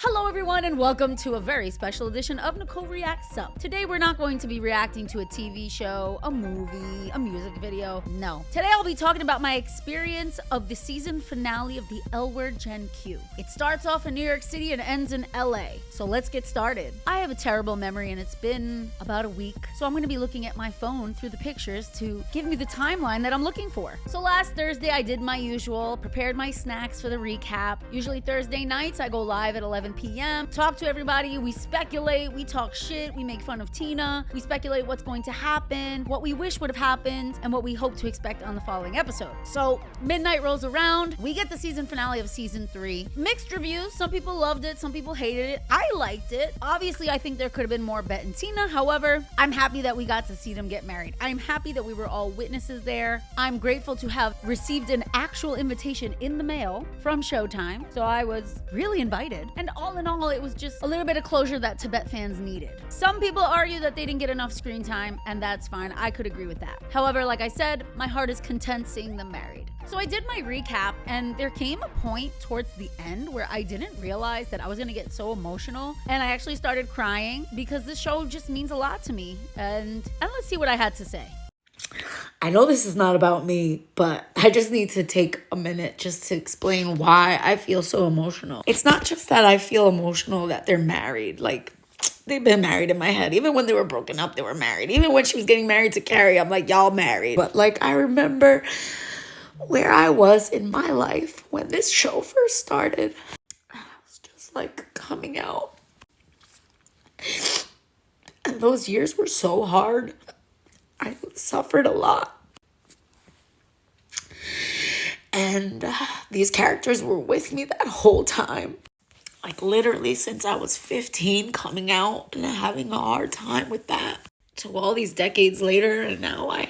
Hello everyone and welcome to a very special edition of Nicole Reacts Up. Today we're not going to be reacting to a TV show, a movie, a music video. No. Today I'll be talking about my experience of the season finale of the L Word Gen Q. It starts off in New York City and ends in LA. So let's get started. I have a terrible memory and it's been about a week. So I'm going to be looking at my phone through the pictures to give me the timeline that I'm looking for. So last Thursday I did my usual, prepared my snacks for the recap. Usually Thursday nights I go live at 11 p.m. Talk to everybody, we speculate, we talk shit, we make fun of Tina, we speculate what's going to happen, what we wish would have happened, and what we hope to expect on the following episode. So midnight rolls around, we get the season finale of season 3. Mixed reviews, some people loved it, some people hated it. I liked it. Obviously, I think there could have been more Bet and Tina. However, I'm happy that we got to see them get married. I'm happy that we were all witnesses there. I'm grateful to have received an actual invitation in the mail from Showtime. So I was really invited. And all in all, it was just a little bit of closure that Tibet fans needed. Some people argue that they didn't get enough screen time, and that's fine. I could agree with that. However, like I said, my heart is content seeing them married. So I did my recap, and there came a point towards the end where I didn't realize that I was gonna get so emotional, and I actually started crying because this show just means a lot to me. And let's see what I had to say. I know this is not about me, but I just need to take a minute just to explain why I feel so emotional. It's not just that I feel emotional that they're married. Like, they've been married in my head. Even when they were broken up, they were married. Even when she was getting married to Carrie, I'm like, y'all married. But, like, I remember where I was in my life when this show first started. I was just, like, coming out. And those years were so hard. I suffered a lot. And these characters were with me that whole time. Like literally since I was 15, coming out and having a hard time with that. So all these decades later, and now I'm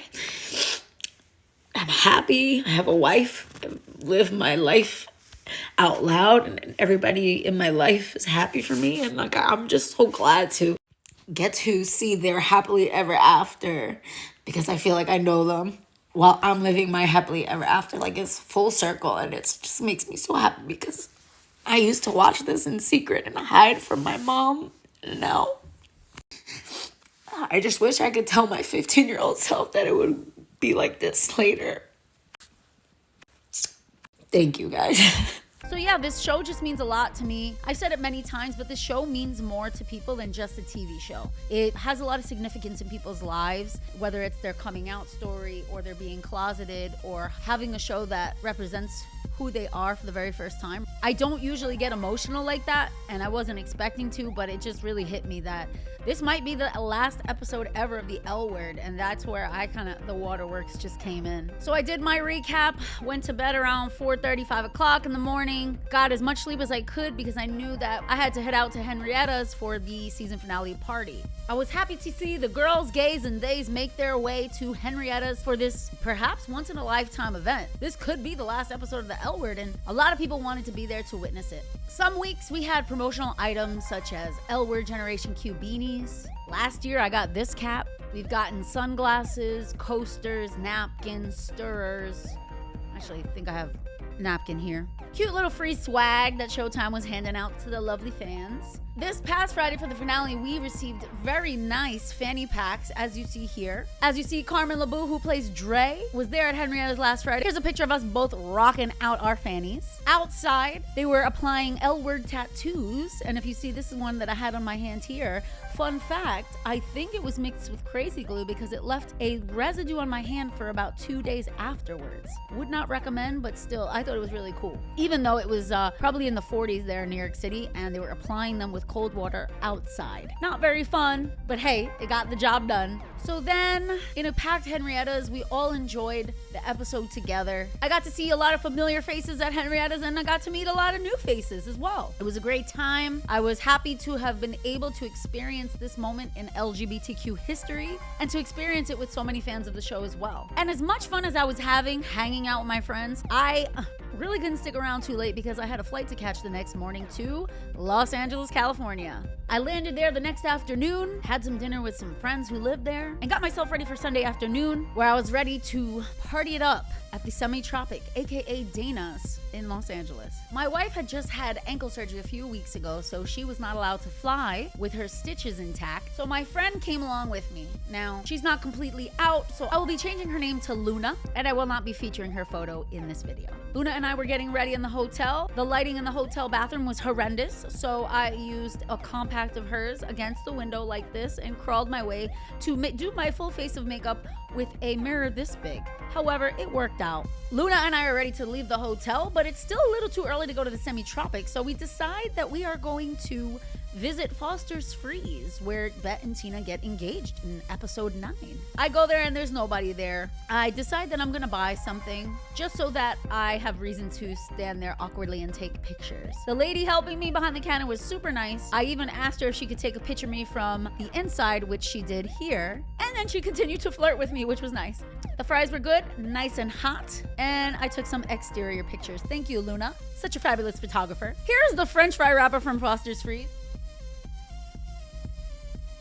happy. I have a wife. I live my life out loud, and everybody in my life is happy for me. And like I'm just so glad to get to see their happily ever after, because I feel like I know them while I'm living my happily ever after. Like it's full circle, and it just makes me so happy because I used to watch this in secret and hide from my mom. And now I just wish I could tell my 15-year-old self that it would be like this later. Thank you guys. So yeah, this show just means a lot to me. I've said it many times, but this show means more to people than just a TV show. It has a lot of significance in people's lives, whether it's their coming out story or they're being closeted or having a show that represents who they are for the very first time. I don't usually get emotional like that, and I wasn't expecting to, but it just really hit me that this might be the last episode ever of the L Word, and that's where the waterworks just came in. So I did my recap, went to bed around 4:30, 5 o'clock in the morning, got as much sleep as I could because I knew that I had to head out to Henrietta's for the season finale party. I was happy to see the girls, gays, and theys make their way to Henrietta's for this perhaps once in a lifetime event. This could be the last episode of the L Word, and a lot of people wanted to be there to witness it. Some weeks we had promotional items such as L Word Generation Q beanies. Last year I got this cap. We've gotten sunglasses, coasters, napkins, stirrers. Actually, I think I have a napkin here. Cute little free swag that Showtime was handing out to the lovely fans. This past Friday for the finale, we received very nice fanny packs, as you see here. As you see, Carmen LeBou, who plays Dre, was there at Henrietta's last Friday. Here's a picture of us both rocking out our fannies. Outside, they were applying L Word tattoos, and if you see, this is one that I had on my hand here. Fun fact, I think it was mixed with crazy glue because it left a residue on my hand for about 2 days afterwards. Would not recommend, but still, I thought it was really cool. Even though it was probably in the 40s there in New York City, and they were applying them with cold water outside. Not very fun, but hey, it got the job done. So then, in a packed Henrietta's, we all enjoyed the episode together. I got to see a lot of familiar faces at Henrietta's, and I got to meet a lot of new faces as well. It was a great time. I was happy to have been able to experience this moment in LGBTQ history and to experience it with so many fans of the show as well. And as much fun as I was having hanging out with my friends, I really couldn't stick around too late because I had a flight to catch the next morning to Los Angeles, California. I landed there the next afternoon, had some dinner with some friends who lived there, and got myself ready for Sunday afternoon, where I was ready to party it up at the Semi-Tropic, aka Dana's, in Los Angeles. My wife had just had ankle surgery a few weeks ago, so she was not allowed to fly with her stitches intact. So my friend came along with me. Now, she's not completely out, so I will be changing her name to Luna, and I will not be featuring her photo in this video. Luna and I were getting ready in the hotel. The lighting in the hotel bathroom was horrendous, so I used a compact of hers against the window like this and crawled my way to do my full face of makeup with a mirror this big. However, it worked out. Luna and I are ready to leave the hotel, but it's still a little too early to go to the Semi-Tropic, so we decide that we are going to visit Foster's Freeze, where Bet and Tina get engaged in episode 9. I go there and there's nobody there. I decide that I'm gonna buy something just so that I have reason to stand there awkwardly and take pictures. The lady helping me behind the counter was super nice. I even asked her if she could take a picture of me from the inside, which she did here, and then she continued to flirt with me, which was nice. The fries were good, nice and hot, and I took some exterior pictures. Thank you, Luna. Such a fabulous photographer. Here's the French fry wrapper from Foster's Freeze.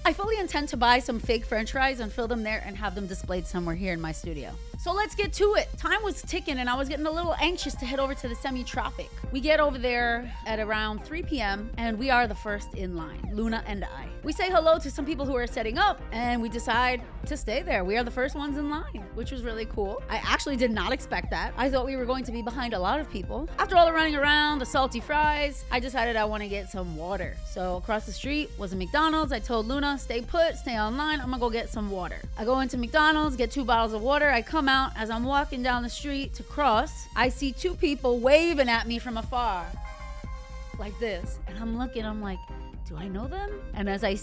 I fully intend to buy some fake French fries and fill them there and have them displayed somewhere here in my studio. So let's get to it. Time was ticking and I was getting a little anxious to head over to the Semi-Tropic. We get over there at around 3 p.m. and we are the first in line, Luna and I. We say hello to some people who are setting up and we decide to stay there. We are the first ones in line, which was really cool. I actually did not expect that. I thought we were going to be behind a lot of people. After all the running around, the salty fries, I decided I want to get some water. So across the street was a McDonald's. I told Luna, stay put, stay online. I'm gonna go get some water. I go into McDonald's, get 2 bottles of water. I come out. As I'm walking down the street to cross, I see 2 people waving at me from afar like this. And I'm looking, I'm like, do I know them? And as I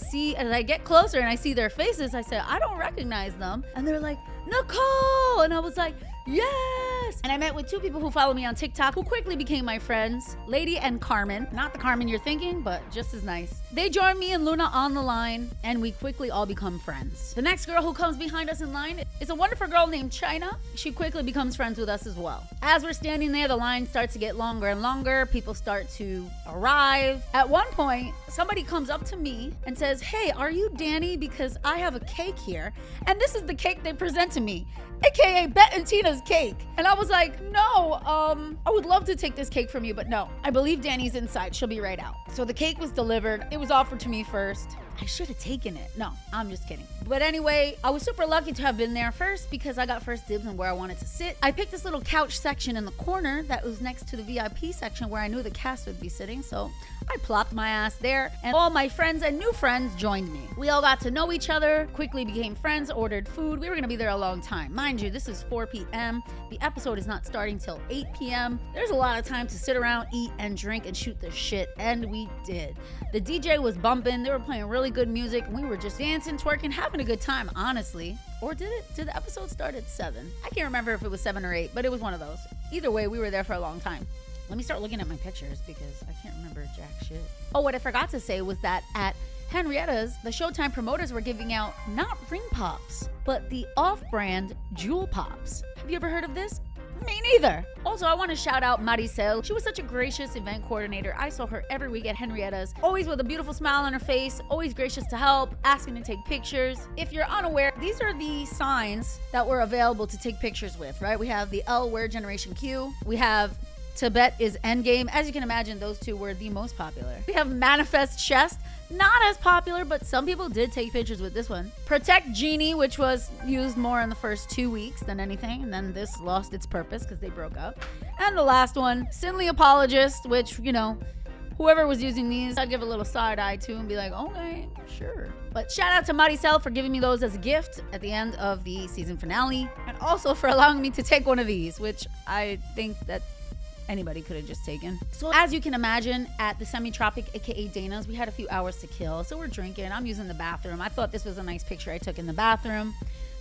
get closer and I see their faces, I say, I don't recognize them. And they're like, Nicole! And I was like, yes! And I met with 2 people who follow me on TikTok who quickly became my friends, Lady and Carmen. Not the Carmen you're thinking, but just as nice. They join me and Luna on the line, and we quickly all become friends. The next girl who comes behind us in line is a wonderful girl named China. She quickly becomes friends with us as well. As we're standing there, the line starts to get longer and longer. People start to arrive. At one point, somebody comes up to me and says, hey, are you Danny? Because I have a cake here, and this is the cake they present to me, aka Bet and Tina's cake. And I was like, no, I would love to take this cake from you, but no, I believe Danny's inside. She'll be right out. So the cake was delivered. It was offered to me first. I should have taken it. No, I'm just kidding. But anyway, I was super lucky to have been there first because I got first dibs on where I wanted to sit. I picked this little couch section in the corner that was next to the VIP section where I knew the cast would be sitting. So I plopped my ass there and all my friends and new friends joined me. We all got to know each other, quickly became friends, ordered food. We were gonna be there a long time. Mind you, this is 4 p.m. The episode is not starting till 8 p.m. There's a lot of time to sit around, eat and drink and shoot the shit, and we did. The DJ was bumping, they were playing really good music, and we were just dancing, twerking, having a good time, honestly. Or did the episode start at 7? I can't remember if it was 7 or 8, but it was one of those. Either way, we were there for a long time. Let me start looking at my pictures because I can't remember jack shit. Oh, what I forgot to say was that at Henrietta's, the Showtime promoters were giving out not ring pops, but the off-brand jewel pops. Have you ever heard of this? Me neither. Also, I want to shout out Maricel. She was such a gracious event coordinator. I saw her every week at Henrietta's, always with a beautiful smile on her face, always gracious to help, asking to take pictures. If you're unaware, these are the signs that were available to take pictures with, right? We have the L, where Generation Q. We have Tibet is Endgame. As you can imagine, those 2 were the most popular. We have Manifest Chest. Not as popular, but some people did take pictures with this one. Protect Genie, which was used more in the first 2 weeks than anything, and then this lost its purpose because they broke up. And the last one, Sinley Apologist, which, you know, whoever was using these, I'd give a little side eye to and be like, okay, sure. But shout out to Maricel for giving me those as a gift at the end of the season finale, and also for allowing me to take one of these, which I think that anybody could have just taken. So as you can imagine, at the Semi-Tropic, aka Dana's, we had a few hours to kill. So we're drinking. I'm using the bathroom. I thought this was a nice picture I took in the bathroom.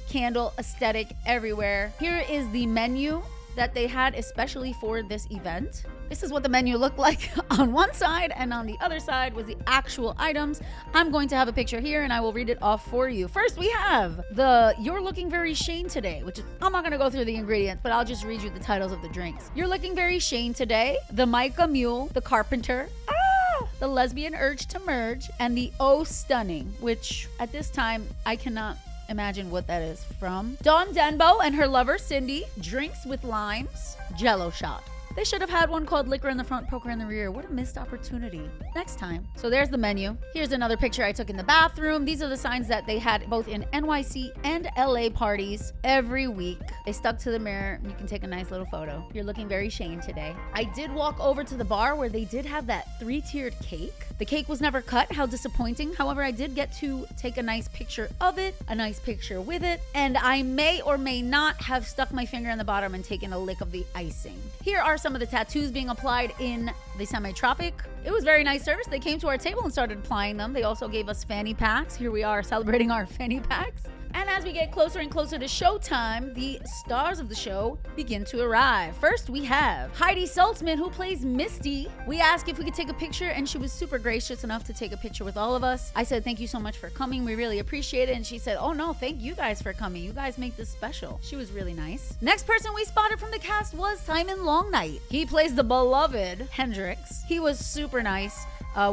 Candle aesthetic everywhere. Here is the menu that they had especially for this event. This is what the menu looked like on one side, and on the other side was the actual items. I'm going to have a picture here and I will read it off for you. First, we have the You're Looking Very Shane Today, which is, I'm not gonna go through the ingredients, but I'll just read you the titles of the drinks. You're Looking Very Shane Today, the Micah Mule, the Carpenter, The Lesbian Urge to Merge, and the Oh Stunning, which at this time I cannot imagine what that is from. Dawn Denbo and her lover Cindy, Drinks with Limes, Jello Shot. They should have had one called Liquor in the Front, Poker in the Rear. What a missed opportunity. Next time. So there's the menu. Here's another picture I took in the bathroom. These are the signs that they had both in NYC and LA parties every week. They stuck to the mirror. You can take a nice little photo. You're looking very Shane today. I did walk over to the bar where they did have that 3-tiered cake. The cake was never cut. How disappointing. However, I did get to take a nice picture of it, a nice picture with it, and I may or may not have stuck my finger in the bottom and taken a lick of the icing. Here are some of the tattoos being applied in the Semi-Tropic. It was very nice service. They came to our table and started applying them. They also gave us fanny packs. Here we are celebrating our fanny packs. And as we get closer and closer to showtime, the stars of the show begin to arrive. First, we have Heidi Saltzman, who plays Misty. We asked if we could take a picture, and she was super gracious enough to take a picture with all of us. I said, thank you so much for coming. We really appreciate it. And she said, oh no, thank you guys for coming. You guys make this special. She was really nice. Next person we spotted from the cast was Simon Longnight. He plays the beloved Hendrix. He was super nice.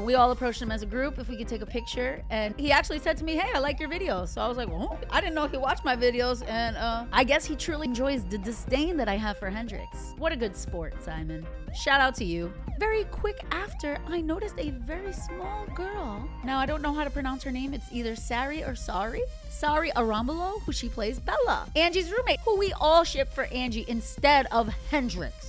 We all approached him as a group if we could take a picture, and he actually said to me, hey, I like your videos. So I was like, well, I didn't know he watched my videos, and I guess he truly enjoys the disdain that I have for Hendrix. What a good sport, Simon. Shout out to you. Very quick after, I noticed a very small girl. Now, I don't know how to pronounce her name. It's either Sari or Sari. Sari Arambolo, who she plays Bella, Angie's roommate, who we all shipped for Angie instead of Hendrix.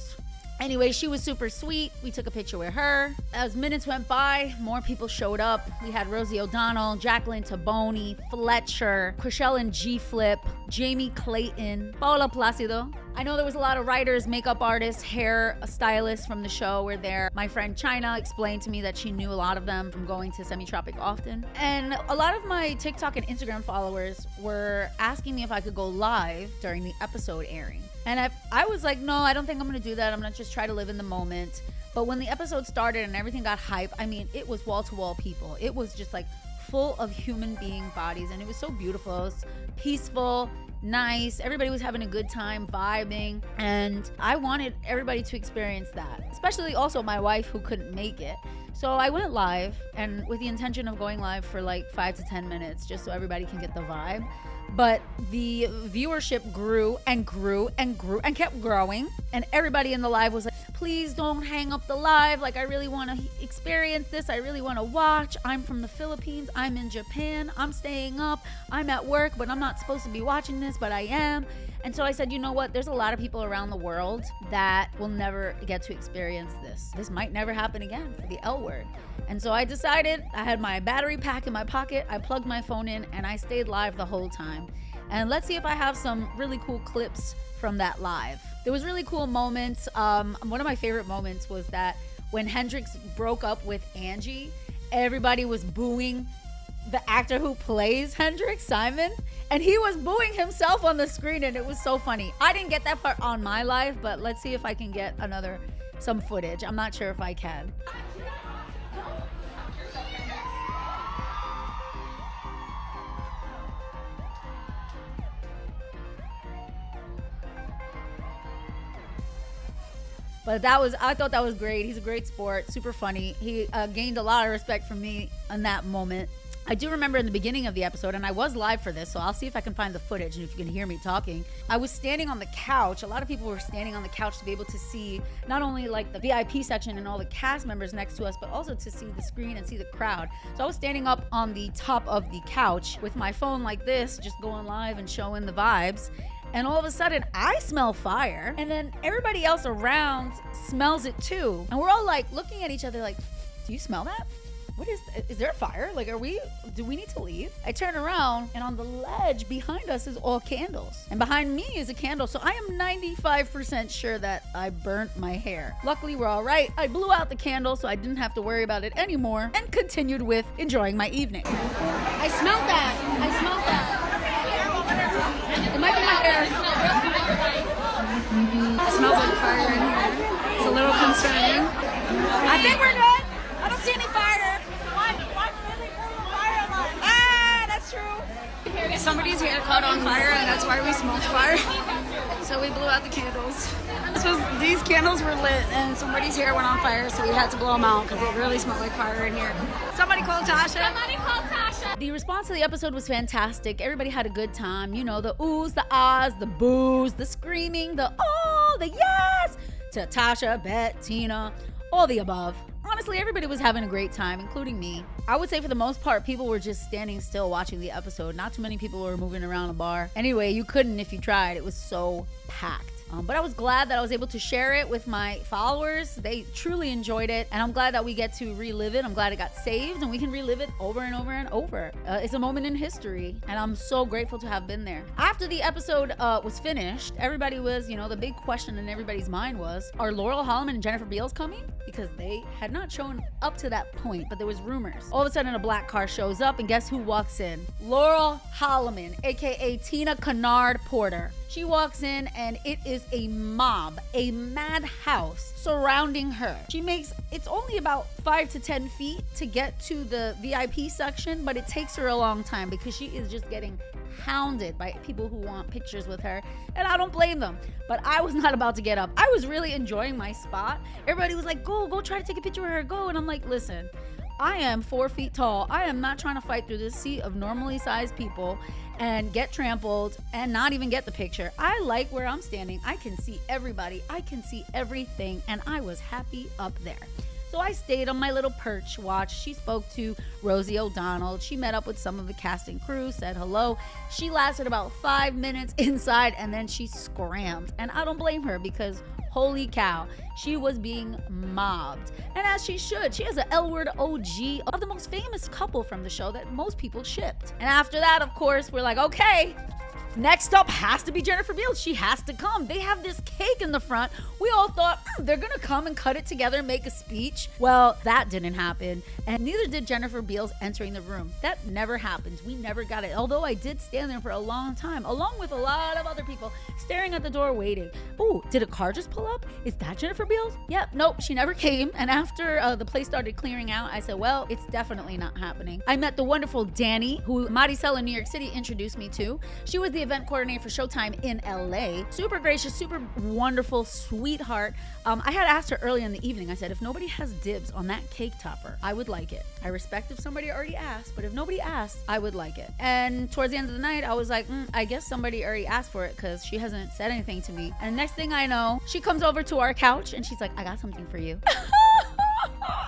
Anyway, she was super sweet. We took a picture with her. As minutes went by, more people showed up. We had Rosie O'Donnell, Jacqueline Taboni, Fletcher, Chriselle and G-Flip, Jamie Clayton, Paula Placido. I know there was a lot of writers, makeup artists, hair stylists from the show were there. My friend China explained to me that she knew a lot of them from going to Semi-Tropic often. And a lot of my TikTok and Instagram followers were asking me if I could go live during the episode airing. And I was like, no, I don't think I'm going to do that. I'm going to just try to live in the moment. But when the episode started and everything got hype, I mean, it was wall-to-wall people. It was just like full of human being bodies. And it was so beautiful. It was peaceful, nice. Everybody was having a good time, vibing. And I wanted everybody to experience that, especially also my wife who couldn't make it. So I went live, and with the intention of going live for like 5 to 10 minutes just so everybody can get the vibe. But the viewership grew and grew and grew and kept growing. And everybody in the live was like, please don't hang up the live. Like, I really want to experience this. I really want to watch. I'm from the Philippines. I'm in Japan. I'm staying up. I'm at work, but I'm not supposed to be watching this, but I am. And so I said, you know what? There's a lot of people around the world that will never get to experience this. This might never happen again for the L word. And so I decided, I had my battery pack in my pocket, I plugged my phone in, and I stayed live the whole time. And let's see if I have some really cool clips from that live. There was really cool moments. One of my favorite moments was that when Hendrix broke up with Angie, everybody was booing the actor who plays Hendrix, Simon, and he was booing himself on the screen, and it was so funny. I didn't get that part on my live, but let's see if I can get some footage. I'm not sure if I can. But I thought that was great. He's a great sport, super funny. He gained a lot of respect from me in that moment. I do remember in the beginning of the episode, and I was live for this, so I'll see if I can find the footage and if you can hear me talking. I was standing on the couch. A lot of people were standing on the couch to be able to see not only like the VIP section and all the cast members next to us, but also to see the screen and see the crowd. So I was standing up on the top of the couch with my phone like this, just going live and showing the vibes. And all of a sudden, I smell fire. And then everybody else around smells it too. And we're all like looking at each other like, do you smell that? What is there a fire? Like, do we need to leave? I turn around, and on the ledge behind us is all candles. And behind me is a candle. So I am 95% sure that I burnt my hair. Luckily, we're all right. I blew out the candle, so I didn't have to worry about it anymore and continued with enjoying my evening. I smelled that. It might be my hair. It smells like fire in here. It's a little concerning. I think we're good. I don't see any fire. That's true. Somebody's hair caught on fire, and that's why we smelled fire. So we blew out the candles. These candles were lit and somebody's hair went on fire, so we had to blow them out because it really smelled like fire in here. Somebody call Tasha. The response to the episode was fantastic. Everybody had a good time. You know, the oohs, the ahs, the boos, the screaming, the oh, the yes, to Tasha, Bet, Tina, all the above. Honestly, everybody was having a great time, including me. I would say for the most part, people were just standing still watching the episode. Not too many people were moving around a bar. Anyway, you couldn't if you tried. It was so packed. But I was glad that I was able to share it with my followers. They truly enjoyed it, and I'm glad that we get to relive it. I'm glad it got saved, and we can relive it over and over and over. It's a moment in history, and I'm so grateful to have been there. After the episode was finished, everybody was, the big question in everybody's mind was, are Laurel Holloman and Jennifer Beals coming? Because they had not shown up to that point, but there was rumors. All of a sudden, a black car shows up, and guess who walks in? Laurel Holloman, aka Tina Kennard Porter. She walks in, and it is a mob, a madhouse surrounding her. It's only about 5 to 10 feet to get to the VIP section, but it takes her a long time because she is just getting hounded by people who want pictures with her, and I don't blame them. But I was not about to get up. I was really enjoying my spot. Everybody was like, go try to take a picture with her, go. And I'm like, listen, I am 4 feet tall. I am not trying to fight through this sea of normally sized people and get trampled and not even get the picture. I like where I'm standing. I can see everybody. I can see everything, and I was happy up there. So I stayed on my little perch watch. She spoke to Rosie O'Donnell. She met up with some of the cast and crew, said hello. She lasted about 5 minutes inside, and then she scrammed. And I don't blame her because holy cow, she was being mobbed. And as she should. She has an L-word OG of the most famous couple from the show that most people shipped. And after that, of course, we're like, okay, next up has to be Jennifer Beals. She has to come. They have this cake in the front. We all thought they're gonna come and cut it together and make a speech. Well, that didn't happen, and neither did Jennifer Beals entering the room. That never happens. We never got it. Although I did stand there for a long time, along with a lot of other people, staring at the door waiting. Oh, did a car just pull up? Is that Jennifer Beals? Yep, nope, she never came. And after the place started clearing out, I said, well, it's definitely not happening. I met the wonderful Danny, who Maricel in New York City introduced me to. She was the event coordinator for Showtime in LA. Super gracious, super wonderful, sweetheart. I had asked her early in the evening, I said, if nobody has dibs on that cake topper, I would like it. I respect if somebody already asked, but if nobody asked, I would like it. And towards the end of the night, I was like, I guess somebody already asked for it because she hasn't said anything to me. And next thing I know, she comes over to our couch and she's like, I got something for you.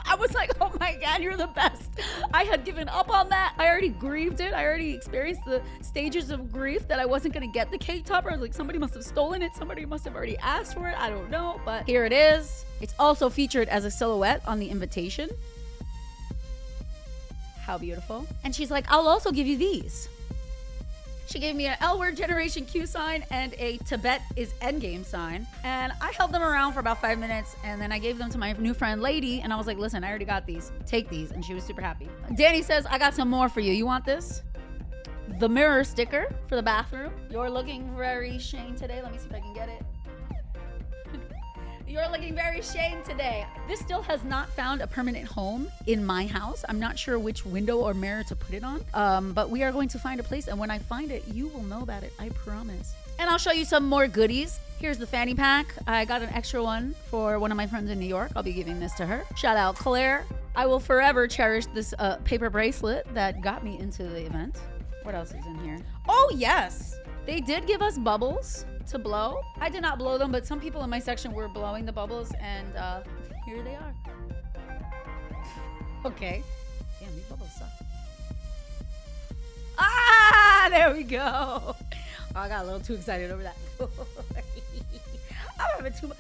I was like, oh my God, you're the best. I had given up on that. I already grieved it. I already experienced the stages of grief that I wasn't going to get the cake topper. I was like, somebody must have stolen it. Somebody must have already asked for it. I don't know, but here it is. It's also featured as a silhouette on the invitation. How beautiful. And she's like, I'll also give you these. She gave me an L-word Generation Q sign and a Tibet is Endgame sign. And I held them around for about 5 minutes, and then I gave them to my new friend Lady, and I was like, listen, I already got these. Take these. And she was super happy. Danny says, I got some more for you. You want this? The mirror sticker for the bathroom. You're looking very Shane today. Let me see if I can get it. You're looking very Shane today. This still has not found a permanent home in my house. I'm not sure which window or mirror to put it on, but we are going to find a place, and when I find it, you will know about it, I promise. And I'll show you some more goodies. Here's the fanny pack. I got an extra one for one of my friends in New York. I'll be giving this to her. Shout out Claire. I will forever cherish this paper bracelet that got me into the event. What else is in here? Oh, yes. They did give us bubbles to blow. I did not blow them, but some people in my section were blowing the bubbles, and here they are. Okay. Damn, these bubbles suck. Ah, there we go. Oh, I got a little too excited over that. I'm having too much.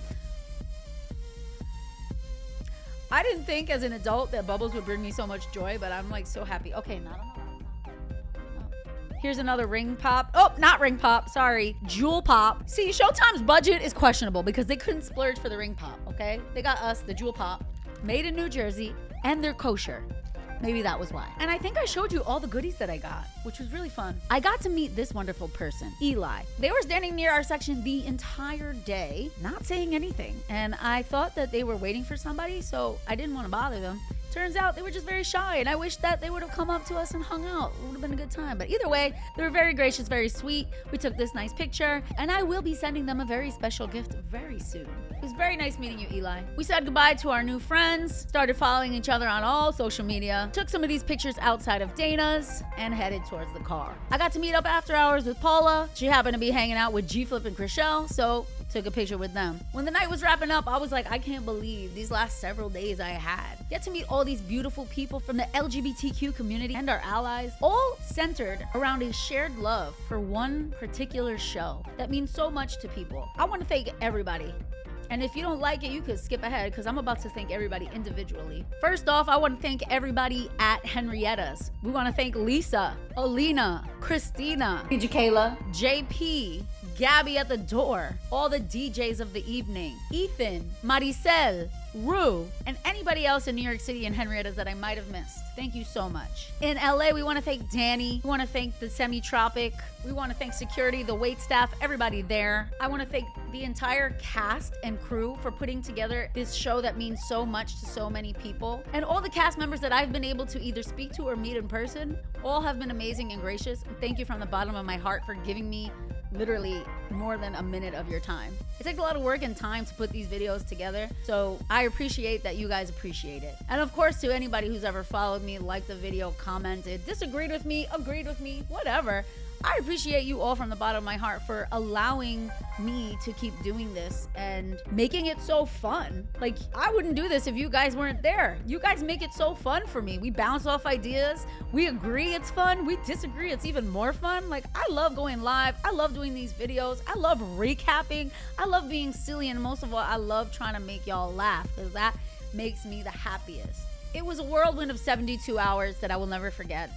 I didn't think as an adult that bubbles would bring me so much joy, but I'm like so happy. Okay, not on. Here's another ring pop. Oh, not ring pop. Sorry. Jewel pop. See, Showtime's budget is questionable because they couldn't splurge for the ring pop, okay? They got us, the jewel pop, made in New Jersey, and they're kosher. Maybe that was why. And I think I showed you all the goodies that I got, which was really fun. I got to meet this wonderful person, Eli. They were standing near our section the entire day, not saying anything. And I thought that they were waiting for somebody, so I didn't want to bother them. Turns out they were just very shy, and I wish that they would have come up to us and hung out. It would have been a good time. But either way, they were very gracious, very sweet. We took this nice picture, and I will be sending them a very special gift very soon. It was very nice meeting you, Eli. We said goodbye to our new friends, started following each other on all social media, took some of these pictures outside of Dana's, and headed towards the car. I got to meet up after hours with Paula. She happened to be hanging out with G-Flip and Chriselle, so took a picture with them. When the night was wrapping up, I was like, I can't believe these last several days I had. Get to meet all these beautiful people from the LGBTQ community and our allies, all centered around a shared love for one particular show that means so much to people. I want to thank everybody. And if you don't like it, you could skip ahead because I'm about to thank everybody individually. First off, I want to thank everybody at Henrietta's. We want to thank Lisa, Alina, Christina, DJ Kayla, JP, Gabby at the door, all the DJs of the evening, Ethan, Maricel, Rue, and anybody else in New York City and Henrietta's that I might have missed. Thank you so much. In LA, we want to thank Danny. We want to thank the Semi-Tropic. We want to thank security, the wait staff, everybody there. I want to thank the entire cast and crew for putting together this show that means so much to so many people. And all the cast members that I've been able to either speak to or meet in person, all have been amazing and gracious. And thank you from the bottom of my heart for giving me literally more than a minute of your time. It takes a lot of work and time to put these videos together, so I appreciate that you guys appreciate it. And of course, to anybody who's ever followed me, liked the video, commented, disagreed with me, agreed with me, whatever, I appreciate you all from the bottom of my heart for allowing me to keep doing this and making it so fun. Like, I wouldn't do this if you guys weren't there. You guys make it so fun for me. We bounce off ideas. We agree it's fun. We disagree, it's even more fun. Like, I love going live. I love doing these videos. I love recapping. I love being silly. And most of all, I love trying to make y'all laugh because that makes me the happiest. It was a whirlwind of 72 hours that I will never forget.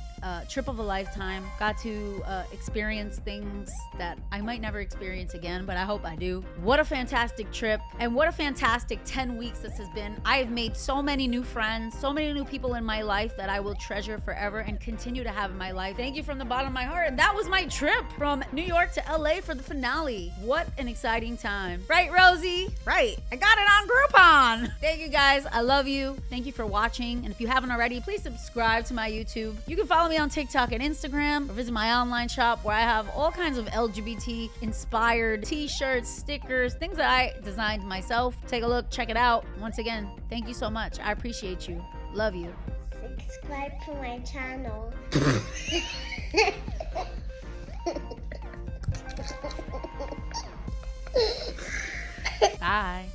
Trip of a lifetime. Got to experience things that I might never experience again, but I hope I do. What a fantastic trip, and what a fantastic 10 weeks this has been. I have made so many new friends, so many new people in my life that I will treasure forever and continue to have in my life. Thank you from the bottom of my heart. And that was my trip from New York to LA for the finale. What an exciting time. Right, Rosie? Right. I got it on Groupon. Thank you guys. I love you. Thank you for watching. And if you haven't already, please subscribe to my YouTube. You can follow me on TikTok and Instagram, or visit my online shop where I have all kinds of LGBT inspired t-shirts, stickers, things that I designed myself. Take a look, check it out. Once again, thank you so much. I appreciate you. Love you. Subscribe to my channel. Bye.